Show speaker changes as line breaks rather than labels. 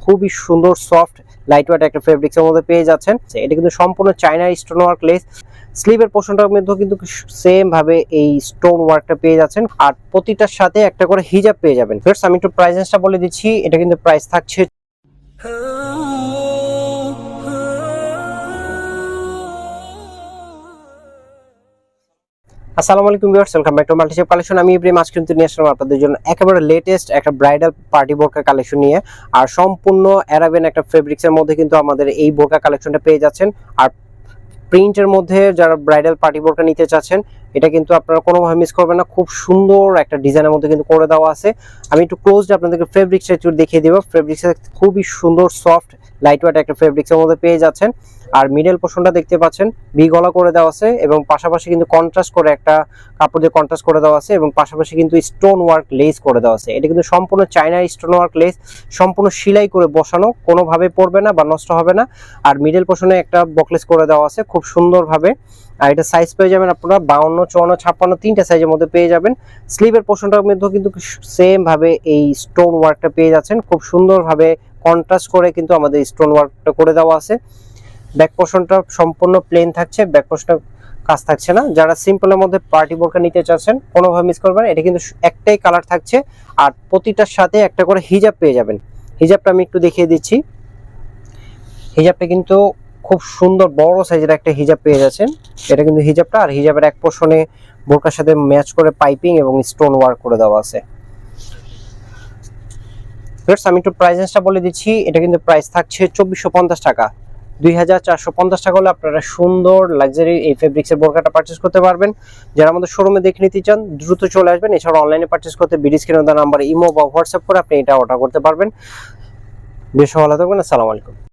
খুবই সুন্দর soft light weight একটা ফেব্রিক্সের মধ্যে পেয়ে যাচ্ছেন। এটা কিন্তু সম্পূর্ণ চায়না স্টোন ওয়ার্ক লেস। স্লিভের পোর্শনটার মধ্যেও কিন্তু সেম ভাবে এই স্টোন ওয়ার্কটা পেয়ে যাচ্ছেন, আর প্রতিটার সাথে একটা করে হিজাব পেয়ে যাবেন। ফার্স্ট আমি একটু প্রাইসটা বলে দিচ্ছি। এটা কিন্তু প্রাইস থাকছে আসসালামু আলাইকুম viewers, welcome back to multishape collection. আমি ইব্রাহিম আজকে কিন্তু নিয়ে আসলাম আপনাদের জন্য একেবারে লেটেস্ট একটা ব্রাইডাল পার্টি বোরকা কালেকশন নিয়ে। আর সম্পূর্ণ অ্যারাবিয়ান একটা ফেব্রিক্সের মধ্যে কিন্তু আমাদের এই বোরকা কালেকশনটা পেয়ে যাচ্ছেন। আর প্রিন্টের মধ্যে যারা ব্রাইডাল পার্টি বোরকা নিতে চাচ্ছেন, এটা কিন্তু আপনারা কোনোভাবে মিস করবেন না। খুব সুন্দর একটা ডিজাইনের মধ্যে কিন্তু করে দেওয়া আছে। আমি একটু ক্লোজলি আপনাদেরকে ফেব্রিক্সটা একটু দেখিয়ে দেবো। ফেব্রিক্সটা খুবই সুন্দর সফট লাইট ওয়েট একটা ফেব্রিক্সের মধ্যে পেয়ে যাচ্ছেন। আর মিডল পোর্শনটা দেখতে পাচ্ছেন ভি গলা করে দেওয়া আছে, এবং পাশাপাশি কিন্তু কন্ট্রাস্ট করে একটা কাপড় দিয়ে কন্ট্রাস্ট করে দেওয়া আছে, এবং পাশাপাশি কিন্তু স্টোন ওয়ার্ক লেস করে দেওয়া আছে। এটা কিন্তু সম্পূর্ণ চায়না স্টোন ওয়ার্ক লেস, সম্পূর্ণ সেলাই করে বসানো, কোনোভাবে পড়বে না বা নষ্ট হবে না। আর মিডল পোর্শনে একটা বকলেস করে দেওয়া আছে খুব সুন্দরভাবে। আর এটা সাইজ পেয়ে যাবেন আপনারা 52, 54, 56 তিনটা সাইজের মধ্যে পেয়ে যাবেন। স্লিভের পোর্শনটার মধ্যেও কিন্তু সেম ভাবে এই স্টোন ওয়ার্কটা পেয়ে যাচ্ছেন, খুব সুন্দরভাবে কন্ট্রাস্ট করে কিন্তু আমাদের স্টোন ওয়ার্কটা করে দেওয়া আছে। ব্যাক পোর্শনটা সম্পূর্ণ প্লেন থাকছে, ব্যাক পোর্শনটা কাজ থাকছে না। যারা সিম্পলের মধ্যে পার্টি বোরকা নিতে চাচ্ছেন কোনোভাবে মিস করবেন। এটা কিন্তু একটাই কালার থাকছে, আর প্রতিটার সাথে একটা করে হিজাব পেয়ে যাবেন। হিজাবটা আমি একটু দেখিয়ে দিচ্ছি। হিজাবটা কিন্তু খুব সুন্দর বড় সাইজের একটা হিজাব পেয়ে যাচ্ছেন। এটা কিন্তু হিজাবটা, আর হিজাবের এক পোর্শনে বোরকার সাথে ম্যাচ করে পাইপিং এবং স্টোন ওয়ার্ক করে দেওয়া আছে। আমি একটু প্রাইসটা বলে দিচ্ছি। এটা কিন্তু প্রাইস থাকছে 2450 টাকা। 2450 টাকা হলে আপনারা সুন্দর লাক্সারি এই ফেব্রিক্সের বোরকাটা পারচেজ করতে পারবেন। যারা আমাদের শোরুমে দেখে নিতে চান দ্রুত চলে আসবেন। এছাড়া অনলাইনে পারচেজ করতে ভিডিও স্ক্রিনে দেওয়া নাম্বারে ইমো বা হোয়াটসঅ্যাপ করে আপনি এটা অর্ডার করতে পারবেন। বেশ ভালো থাকবেন। আসসালামু আলাইকুম।